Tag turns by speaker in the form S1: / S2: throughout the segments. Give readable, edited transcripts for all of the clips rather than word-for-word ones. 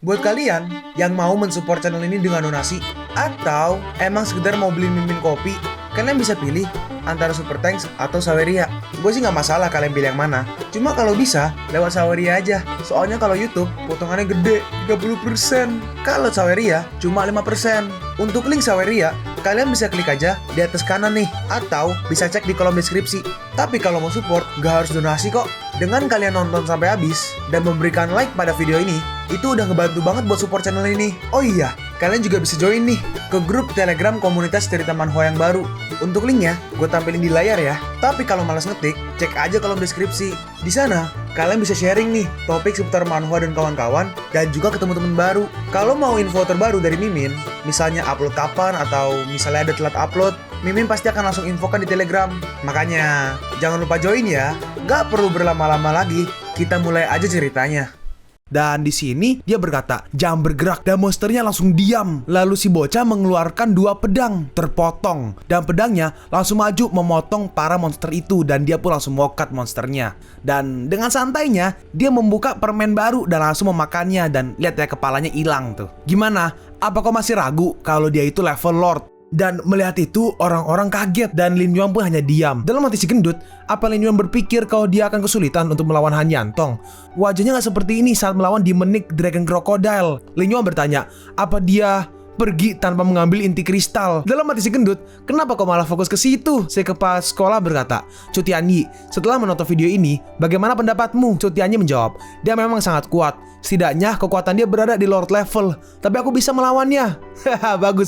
S1: Buat kalian yang mau mensupport channel ini dengan donasi, atau emang sekedar mau beli mimin kopi, kalian bisa pilih antara Super Thanks atau Saweria. Gue sih nggak masalah kalian pilih yang mana. Cuma kalau bisa, lewat Saweria aja. Soalnya kalau YouTube, potongannya gede, 30%. Kalau Saweria, cuma 5%. Untuk link Saweria, kalian bisa klik aja di atas kanan nih. Atau bisa cek di kolom deskripsi. Tapi kalau mau support, nggak harus donasi kok. Dengan kalian nonton sampai habis, dan memberikan like pada video ini, itu udah ngebantu banget buat support channel ini. Oh iya, kalian juga bisa join nih ke grup Telegram komunitas cerita manhwa yang baru. Untuk linknya, gue tampilin di layar ya. Tapi kalau malas ngetik, cek aja kolom deskripsi. Di sana, kalian bisa sharing nih topik seputar manhwa dan kawan-kawan, dan juga ketemu teman baru. Kalau mau info terbaru dari Mimin, misalnya upload kapan atau misalnya ada telat upload, Mimin pasti akan langsung infokan di Telegram. Makanya, jangan lupa join ya. Gak perlu berlama-lama lagi, kita mulai aja ceritanya. Dan di sini dia berkata, jangan bergerak, dan monsternya langsung diam. Lalu si bocah mengeluarkan 2 pedang terpotong, dan pedangnya langsung maju memotong para monster itu, dan dia pun langsung mokat monsternya. Dan dengan santainya dia membuka permen baru dan langsung memakannya. Dan lihat ya, kepalanya hilang tuh. Gimana? Apa kau masih ragu kalau dia itu level Lord? Dan melihat itu, orang-orang kaget dan Lin Yuan pun hanya diam. Dalam hati si gendut, apa Lin Yuan berpikir kalau dia akan kesulitan untuk melawan Han Yantong? Wajahnya gak seperti ini saat melawan Demonic Dragon Crocodile. Lin Yuan bertanya, apa dia pergi tanpa mengambil inti kristal? Dalam hati si gendut, kenapa kau malah fokus ke situ? Si kepala sekolah berkata, Chu Tianyi, setelah menonton video ini, bagaimana pendapatmu? Chu Tianyi menjawab, dia memang sangat kuat. Setidaknya kekuatan dia berada di Lord level, tapi aku bisa melawannya. Haha, bagus.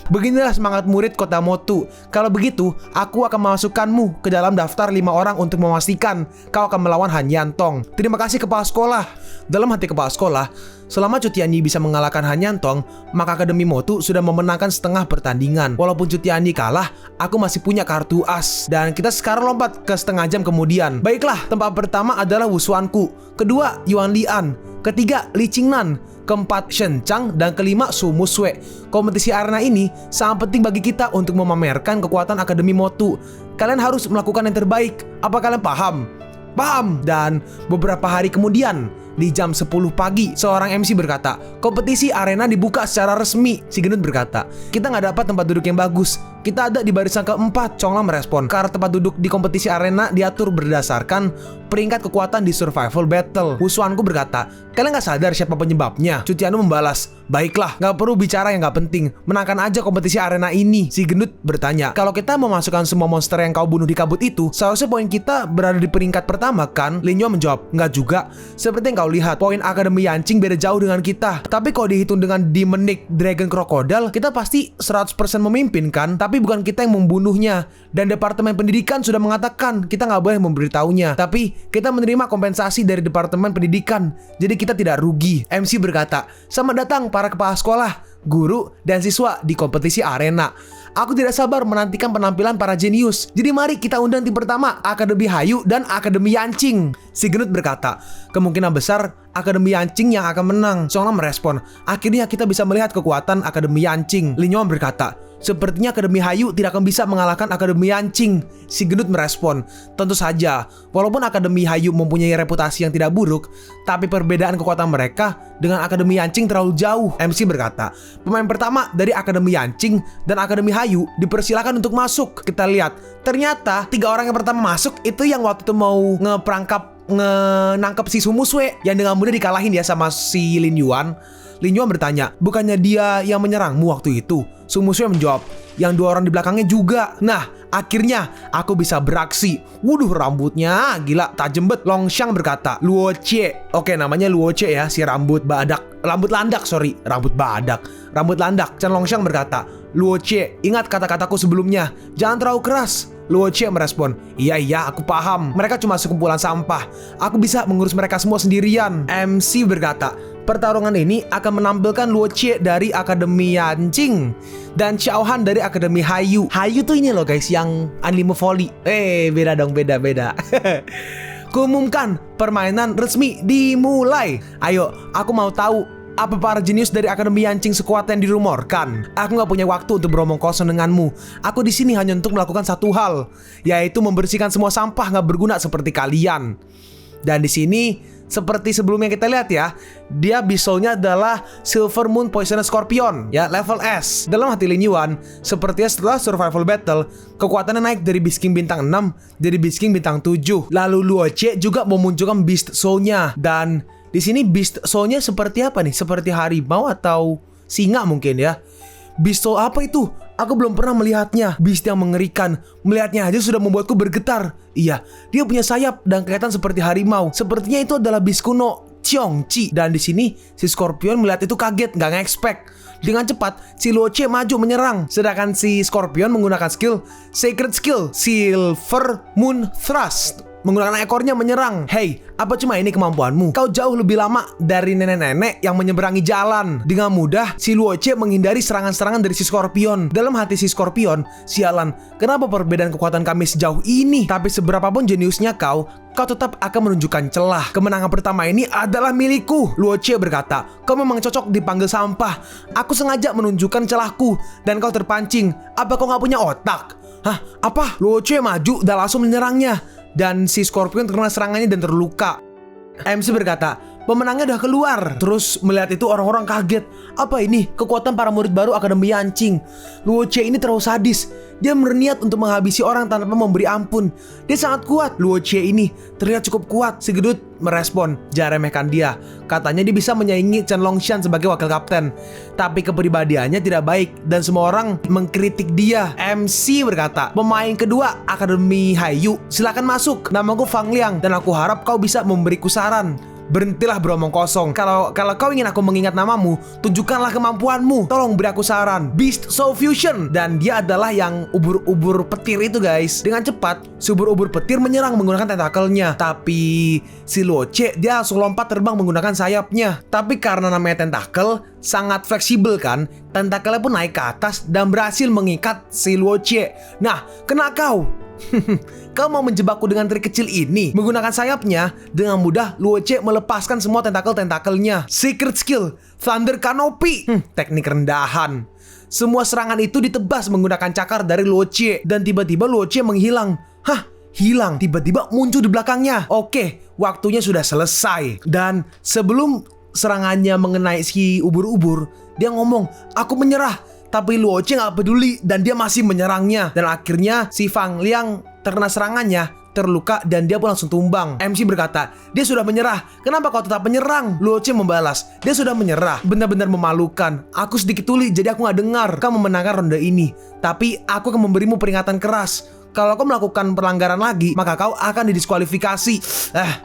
S1: Beginilah semangat murid Kota Motu. Kalau begitu, aku akan memasukkanmu ke dalam daftar 5 orang untuk memastikan kau akan melawan Han Yantong. Terima kasih kepala sekolah. Dalam hati kepala sekolah, selama Chu Tianyi bisa mengalahkan Han Yantong, maka Akademi Motu sudah memenangkan setengah pertandingan. Walaupun Chu Tianyi kalah, aku masih punya kartu as. Dan kita sekarang lompat ke setengah jam kemudian. Baiklah, tempat pertama adalah Wusuanku, kedua Yuan Lian, ketiga Li Qingnan, keempat Shen Chang, dan kelima Su Musue. Kompetisi arena ini sangat penting bagi kita untuk memamerkan kekuatan Akademi Motu. Kalian harus melakukan yang terbaik. Apa kalian paham? Paham. Dan beberapa hari kemudian, di jam 10 pagi, seorang MC berkata, kompetisi arena dibuka secara resmi. Si gendut berkata, kita nggak dapat tempat duduk yang bagus. Kita ada di barisan keempat. Chonglang merespon, karena tempat duduk di kompetisi arena diatur berdasarkan peringkat kekuatan di survival battle. Wusuanku berkata, kalian nggak sadar siapa penyebabnya? Chu Tianyu membalas, baiklah, nggak perlu bicara yang nggak penting. Menangkan aja kompetisi arena ini. Si gendut bertanya, kalau kita memasukkan semua monster yang kau bunuh di kabut itu, seharusnya poin kita berada di peringkat pertama kan? Lin Yuan menjawab, nggak juga. Seperti yang kau lihat, poin Akademi Yanqing beda jauh dengan kita. Tapi kalau dihitung dengan Demonic Dragon Crocodile, kita pasti 100% memimpin kan? Tapi bukan kita yang membunuhnya. Dan Departemen Pendidikan sudah mengatakan kita nggak boleh memberitahunya. Tapi kita menerima kompensasi dari Departemen Pendidikan, jadi kita tidak rugi. MC berkata, selamat datang para kepala sekolah, guru, dan siswa di kompetisi arena. Aku tidak sabar menantikan penampilan para jenius. Jadi mari kita undang tim pertama, Akademi Hayu dan Akademi Yanqing. Si gendut berkata, kemungkinan besar Akademi Yanqing yang akan menang. Chonglang merespon, akhirnya kita bisa melihat kekuatan Akademi Yanqing. Lin Yuan berkata, sepertinya Akademi Hayu tidak akan bisa mengalahkan Akademi Yanqing. Si gendut merespon, tentu saja, walaupun Akademi Hayu mempunyai reputasi yang tidak buruk, tapi perbedaan kekuatan mereka dengan Akademi Yanqing terlalu jauh. MC berkata, pemain pertama dari Akademi Yanqing dan Akademi Hayu dipersilakan untuk masuk. Kita lihat, ternyata 3 orang yang pertama masuk itu yang waktu itu mau nangkep si Su Musue, yang dengan mudah dikalahin ya sama si Lin Yuan. Lin Yuan bertanya, bukannya dia yang menyerangmu waktu itu? Su Musue menjawab, yang 2 orang di belakangnya juga. Nah, akhirnya aku bisa beraksi. Waduh, rambutnya gila tajem bet. Longshang berkata, Luo Che. Oke, namanya Luo Che ya, si rambut landak. Rambut landak. Chen Longshang berkata, Luo Che, ingat kata-kataku sebelumnya, jangan terlalu keras. Luo Che merespon, iya aku paham, mereka cuma sekumpulan sampah. Aku bisa mengurus mereka semua sendirian. MC berkata, pertarungan ini akan menampilkan Luo Che dari Akademi Yanqing dan Xiao Han dari Akademi Hayu. Hayu tuh ini loh guys, yang anime volley. Beda dong, beda. Kuumumkan, permainan resmi dimulai. Ayo, aku mau tahu, apa para jenius dari Akademi Yanqing sekuat yang dirumorkan? Aku gak punya waktu untuk beromong kosong denganmu. Aku di sini hanya untuk melakukan satu hal, yaitu membersihkan semua sampah gak berguna seperti kalian. Dan di sini
S2: seperti sebelumnya kita lihat ya, dia Beast Soul-nya adalah Silver Moon Poisonous Scorpion ya, level S. Dalam hati Lin Yuan, sepertinya setelah survival battle, kekuatannya naik dari Beast King bintang 6 jadi Beast King bintang 7. Lalu Luo Che juga memunculkan Beast Soul-nya, dan di sini Beast Soul-nya seperti apa nih? Seperti harimau atau singa mungkin ya. Beast Soul apa itu? Aku belum pernah melihatnya. Beast yang mengerikan. Melihatnya aja sudah membuatku bergetar. Iya, dia punya sayap dan kelihatan seperti harimau. Sepertinya itu adalah Beast kuno Qiongqi. Dan di sini si Scorpion melihat itu kaget, nggak nge-expect. Dengan cepat, si Luo Che maju menyerang. Sedangkan si Scorpion menggunakan skill Sacred Skill Silver Moon Thrust. Menggunakan ekornya menyerang. Hey, apa cuma ini kemampuanmu? Kau jauh lebih lama dari nenek-nenek yang menyeberangi jalan. Dengan mudah, si Luo Che menghindari serangan-serangan dari si Scorpion. Dalam hati si Scorpion, sialan, kenapa perbedaan kekuatan kami sejauh ini? Tapi seberapapun jeniusnya kau tetap akan menunjukkan celah. Kemenangan pertama ini adalah milikku. Luo Che berkata, kau memang cocok dipanggil sampah. Aku sengaja menunjukkan celahku dan kau terpancing. Apa kau gak punya otak? Hah? Apa? Luo Che maju dan langsung menyerangnya. Dan si Scorpion terkena serangannya dan terluka. MC berkata, pemenangnya udah keluar. Terus melihat itu orang-orang kaget. Apa ini? Kekuatan para murid baru Akademi Yanqing. Luo Che ini terlalu sadis. Dia berniat untuk menghabisi orang tanpa memberi ampun. Dia sangat kuat. Luo Che ini terlihat cukup kuat. Si Gedut merespon, jangan remehkan dia. Katanya dia bisa menyaingi Chen Longshan sebagai wakil kapten. Tapi kepribadiannya tidak baik dan semua orang mengkritik dia. MC berkata, pemain kedua Akademi Haiyu, silakan masuk. Namaku Fang Liang dan aku harap kau bisa memberiku saran. Berhentilah beromong kosong. Kalau kau ingin aku mengingat namamu, tunjukkanlah kemampuanmu. Tolong beri aku saran. Beast Soul Fusion. Dan dia adalah yang ubur-ubur petir itu guys. Dengan cepat, si ubur-ubur petir menyerang menggunakan tentakelnya. Tapi si Luo Che dia langsung lompat terbang menggunakan sayapnya. Tapi karena namanya tentakel, sangat fleksibel kan, tentakelnya pun naik ke atas dan berhasil mengikat si Luo Che. Nah, kena kau. Kau mau menjebakku dengan trik kecil ini? Menggunakan sayapnya, dengan mudah Luo Che melepaskan semua tentakel-tentakelnya. Secret Skill Thunder Canopy. Teknik rendahan. Semua serangan itu ditebas menggunakan cakar dari Luo Che. Dan tiba-tiba Luo Che menghilang. Hah? Hilang. Tiba-tiba muncul di belakangnya. Oke, waktunya sudah selesai. Dan sebelum serangannya mengenai si ubur-ubur, dia ngomong, aku menyerah. Tapi Luo Che gak peduli dan dia masih menyerangnya. Dan akhirnya si Fang Liang terkena serangannya, terluka dan dia pun langsung tumbang. MC berkata, dia sudah menyerah. Kenapa kau tetap menyerang? Luo Che membalas, dia sudah menyerah. Benar-benar memalukan. Aku sedikit tuli jadi aku gak dengar. Kau memenangkan ronde ini. Tapi aku akan memberimu peringatan keras. Kalau kau melakukan pelanggaran lagi, maka kau akan didiskualifikasi.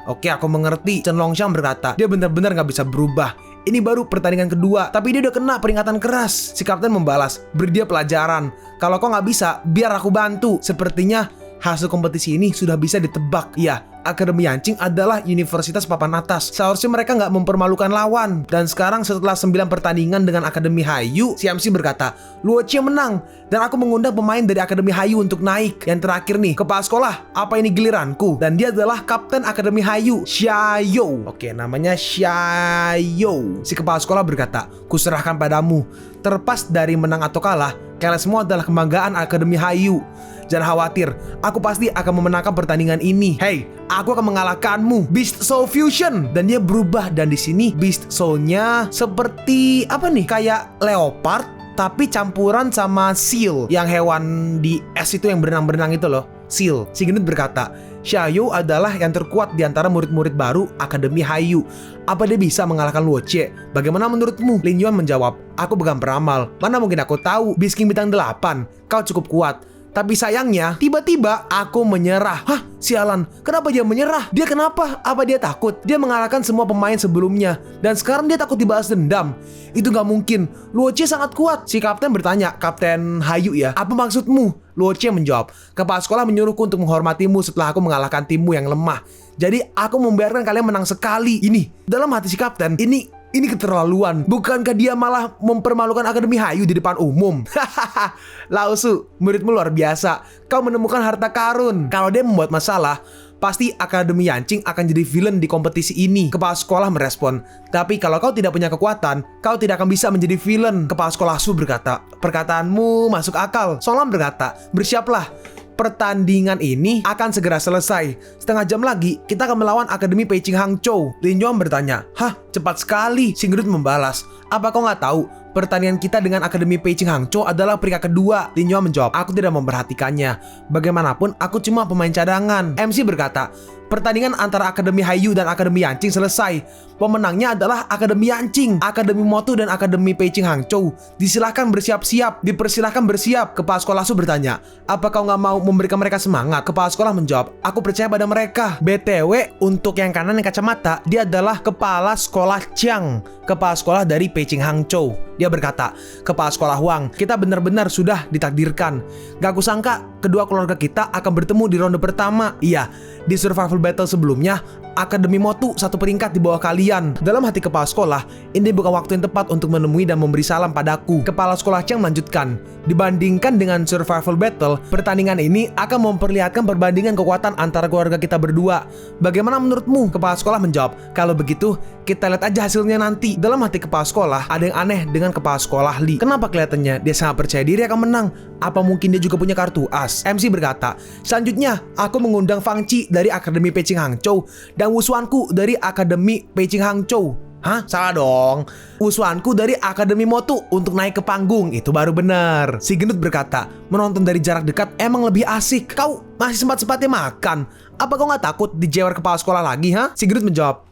S2: Oke, aku mengerti. Chen Longshan berkata, dia benar-benar gak bisa berubah. Ini baru pertandingan kedua, tapi dia udah kena peringatan keras. Si kapten membalas, beri dia pelajaran. Kalau kau nggak bisa, biar aku bantu. Sepertinya hasil kompetisi ini sudah bisa ditebak. Iya, Akademi Yanqing adalah universitas papan atas. Seharusnya mereka nggak mempermalukan lawan. Dan sekarang setelah 9 pertandingan dengan Akademi Haiyu, si MC berkata, Luo Che menang. Dan aku mengundang pemain dari Akademi Haiyu untuk naik. Yang terakhir nih, kepala sekolah, apa ini giliranku? Dan dia adalah Kapten Akademi Haiyu, Xiaoyu. Oke, namanya Xiaoyu. Si kepala sekolah berkata, kuserahkan padamu. Terlepas dari menang atau kalah, kalian semua adalah kebanggaan Akademi Haiyu. Jangan khawatir, aku pasti akan memenangkan pertandingan ini. Hey, aku akan mengalahkanmu. Beast Soul Fusion. Dan dia berubah. Dan di sini Beast Soul-nya seperti apa nih? Kayak leopard tapi campuran sama seal. Yang hewan di es itu yang berenang-berenang itu loh. Seal. Si gendut berkata, Xiaoyu adalah yang terkuat di antara murid-murid baru Akademi Haiyu. Apa dia bisa mengalahkan Luo Che? Bagaimana menurutmu? Lin Yuan menjawab, aku bukan peramal. Mana mungkin aku tahu. Beast King bintang 8. Kau cukup kuat. Tapi sayangnya, tiba-tiba aku menyerah. Hah? Sialan, kenapa dia menyerah? Dia kenapa? Apa dia takut? Dia mengalahkan semua pemain sebelumnya. Dan sekarang dia takut dibalas dendam. Itu gak mungkin. Luo Che sangat kuat. Si kapten bertanya, Kapten Haiyu ya, apa maksudmu? Luo Che menjawab, kepala sekolah menyuruhku untuk menghormatimu setelah aku mengalahkan timmu yang lemah. Jadi aku membiarkan kalian menang sekali. Ini, dalam hati si kapten, ini keterlaluan. Bukankah dia malah mempermalukan Akademi Haiyu di depan umum? Hahaha. Laosu, muridmu luar biasa. Kau menemukan harta karun. Kalau dia membuat masalah, pasti Akademi Yanqing akan jadi villain di kompetisi ini. Kepala sekolah merespon, tapi kalau kau tidak punya kekuatan, kau tidak akan bisa menjadi villain. Kepala sekolah Su berkata, perkataanmu masuk akal. Song Lam berkata, bersiaplah. pertandingan ini akan segera selesai. Setengah jam lagi, kita akan melawan Akademi Peicing Hangzhou. Lin Yuan bertanya, "Hah, cepat sekali." Singrud membalas, "Apa kau nggak tahu? Pertandingan kita dengan Akademi Peicing Hangzhou adalah peringkat kedua." Lin Yuan menjawab, "Aku tidak memperhatikannya. Bagaimanapun, aku cuma pemain cadangan." MC berkata, "Pertandingan antara Akademi Haiyu dan Akademi Yanqing selesai. Pemenangnya adalah Akademi Yanqing. Akademi Motu dan Akademi Peicing Hangzhou dipersilahkan bersiap." Kepala sekolah Su bertanya, "Apa kau nggak mau memberikan mereka semangat?" Kepala sekolah menjawab, "Aku percaya pada mereka." BTW, untuk yang kanan yang kacamata, dia adalah Kepala Sekolah Chiang, kepala sekolah dari Peicing Hangzhou. Dia berkata, "Kepala sekolah Huang, kita benar-benar sudah ditakdirkan. Gak kusangka kedua keluarga kita akan bertemu di ronde pertama. Iya, di survival battle sebelumnya, Akademi Motu satu peringkat di bawah kalian." Dalam hati kepala sekolah, ini bukan waktu yang tepat untuk menemui dan memberi salam padaku. Kepala sekolah Chiang melanjutkan, "Dibandingkan dengan survival battle, pertandingan ini akan memperlihatkan perbandingan kekuatan antara keluarga kita berdua. Bagaimana menurutmu?" Kepala sekolah menjawab, "Kalau begitu, kita lihat aja hasilnya nanti." Dalam hati kepala sekolah, ada yang aneh dengan kepala sekolah Li. Kenapa kelihatannya dia sangat percaya diri akan menang? Apa mungkin dia juga punya kartu as? MC berkata, "Selanjutnya, aku mengundang Fang Qi dari Akademi Peicing Hangzhou dan Wusuanku dari Akademi Peicing Hangzhou." Hah? Salah dong. "Wusuanku dari Akademi Motu untuk naik ke panggung." Itu baru benar. Si gendut berkata, "Menonton dari jarak dekat emang lebih asik. Kau masih sempat-sempatnya makan. Apa kau nggak takut dijewer kepala sekolah lagi, ha?" Si gendut menjawab,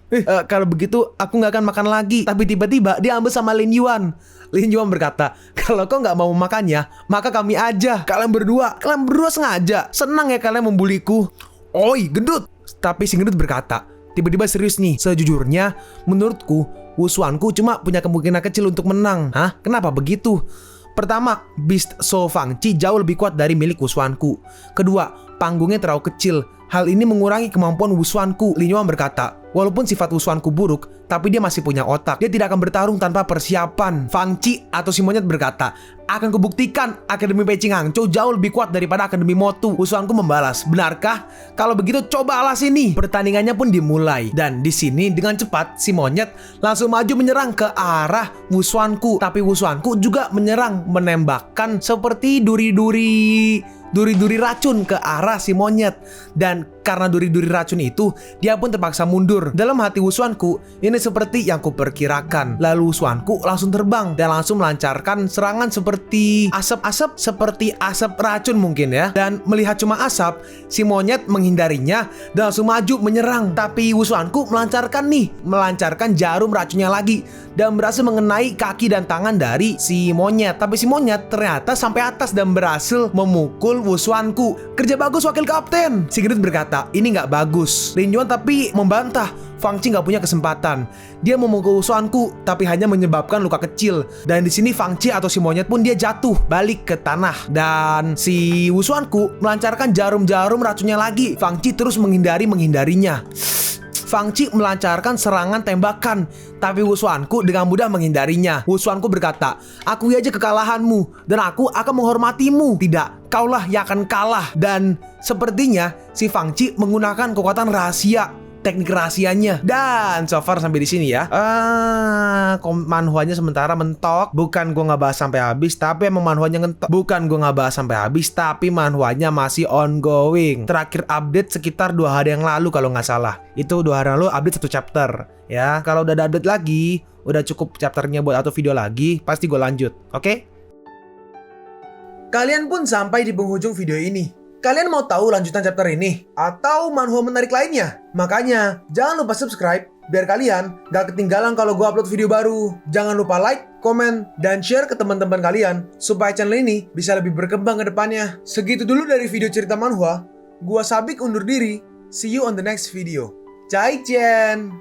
S2: Kalau begitu aku nggak akan makan lagi." Tapi tiba-tiba dia ambil sama Lin Yuan. Lin Yuan berkata, "Kalau kau nggak mau makannya, maka kami aja. Kalian berdua sengaja. Senang ya kalian membuliku." "Oi, gendut." Tapi si gendut berkata, tiba-tiba serius nih, "Sejujurnya, menurutku, Wusuanku cuma punya kemungkinan kecil untuk menang." Hah? Kenapa begitu? Pertama, Beast Soul Fang Qi jauh lebih kuat dari milik Wusuanku. Kedua, panggungnya terlalu kecil. Hal ini mengurangi kemampuan Wusuanku. Lin Yuan berkata, "Walaupun sifat Wusuanku buruk, tapi dia masih punya otak. Dia tidak akan bertarung tanpa persiapan." Fang Qi atau si monyet berkata, "Akan kubuktikan Akademi Peicing Hangzhou jauh lebih kuat daripada Akademi Motu." Wusuanku membalas, "Benarkah? Kalau begitu cobalah sini." Pertandingannya pun dimulai. Dan di sini dengan cepat si monyet langsung maju menyerang ke arah Wusuanku. Tapi Wusuanku juga menyerang, menembakkan seperti duri-duri racun ke arah si monyet. Dan karena duri-duri racun itu, dia pun terpaksa mundur. Dalam hati Wusuanku, ini seperti yang kuperkirakan. Lalu Wusuanku langsung terbang dan langsung melancarkan serangan seperti asap racun mungkin ya. Dan melihat cuma asap, si monyet menghindarinya dan langsung maju menyerang. Tapi Wusuanku melancarkan jarum racunnya lagi dan berhasil mengenai kaki dan tangan dari si monyet. Tapi si monyet ternyata sampai atas dan berhasil memukul Wusuanku. "Kerja bagus wakil kapten." Si gendut berkata, "Ini nggak bagus." Lin Yuan tapi membantah, Fang Qi nggak punya kesempatan. Dia memukul Wusuanku tapi hanya menyebabkan luka kecil. Dan di sini Fang Qi atau si monyet pun dia jatuh balik ke tanah. Dan si Wusuanku melancarkan jarum-jarum racunnya lagi. Fang Qi terus menghindarinya. Fang Qi melancarkan serangan tembakan, tapi Wusuanku dengan mudah menghindarinya. Wusuanku berkata, "Akui aja kekalahanmu dan aku akan menghormatimu." "Tidak, kaulah yang akan kalah." Dan sepertinya si Fang Qi menggunakan kekuatan rahasia, teknik rahasianya. Dan so far sampai di sini ya. Manhwanya sementara mentok. Bukan gue nggak bahas sampai habis, tapi emang manhwanya ngentok. Bukan gue nggak bahas sampai habis, tapi manhwanya masih ongoing. Terakhir update sekitar 2 hari yang lalu kalau nggak salah. Itu 2 hari yang lalu update 1 chapter. Ya, kalau udah ada update lagi, udah cukup chapternya buat atau video lagi, pasti gue lanjut. Oke?
S1: Kalian pun sampai di penghujung video ini. Kalian mau tahu lanjutan chapter ini? Atau manhwa menarik lainnya? Makanya, jangan lupa subscribe biar kalian gak ketinggalan kalau gue upload video baru. Jangan lupa like, komen, dan share ke teman-teman kalian supaya channel ini bisa lebih berkembang ke depannya. Segitu dulu dari video cerita manhwa. Gua Sabik undur diri. See you on the next video. Zaijian!